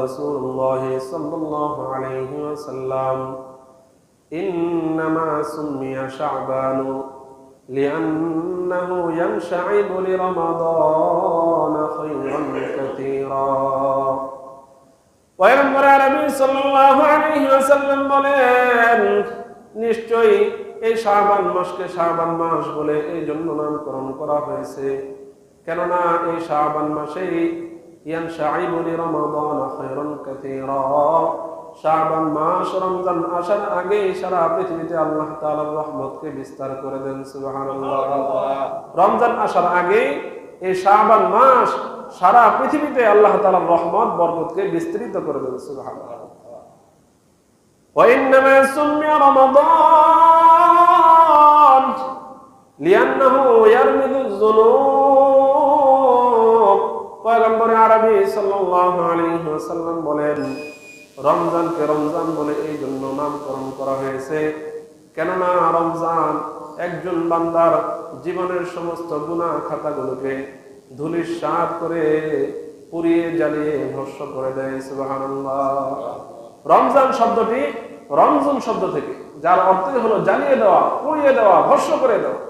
رسول الله صلى الله عليه وسلم إنما سمي شعبان لأنه ينشعب لرمضان خيرا كثيرا পয়গম্বর আরবি সাল্লাল্লাহু আলাইহি ওয়াসাল্লাম বলেন, নিশ্চয়ই এই শাবান মাসকে শাবান মাস বলে এই জন্য নামকরণ করা হয়েছে, কেননা এই শাবান মাসেই ইয়ানশাইবু লিরমাদান খায়রান কাসীরা, শাবান মাস রমজান আসার আগে সারা পৃথিবীতে আল্লাহ তাআলার রহমতকে বিস্তার করে দেন। সুবহানাল্লাহ। রমজান আসার আগে এই শাবান মাস সারা পৃথিবীতে আল্লাহ তাআলার রহমত বরকতকে বিস্তৃত করে দেন। সুবহানাল্লাহ। ওয়া ইন্নামা সুমিয়া রমাদান লিআন্নাহু ইয়ারমিদু যুনুব। পয়গম্বর আরবি সাল্লাল্লাহু আলাইহি ওয়াসাল্লাম বলেন, রমজানকে রমজান বলে এই জন্য নামকরণ করা হয়েছে, কেননা রমজান একজন বান্দার জীবনের সমস্ত গুনাহ খাতাগুলোকে ধূলিসাৎ করে পুড়িয়ে জ্বালিয়ে ভস্ম করে দেয়। সুবহানাল্লাহ। রমজান শব্দটি রমজান শব্দ থেকে, যার অর্থ হলো জ্বালিয়ে দেওয়া, পুড়িয়ে দেওয়া, ভস্ম করে দেওয়া।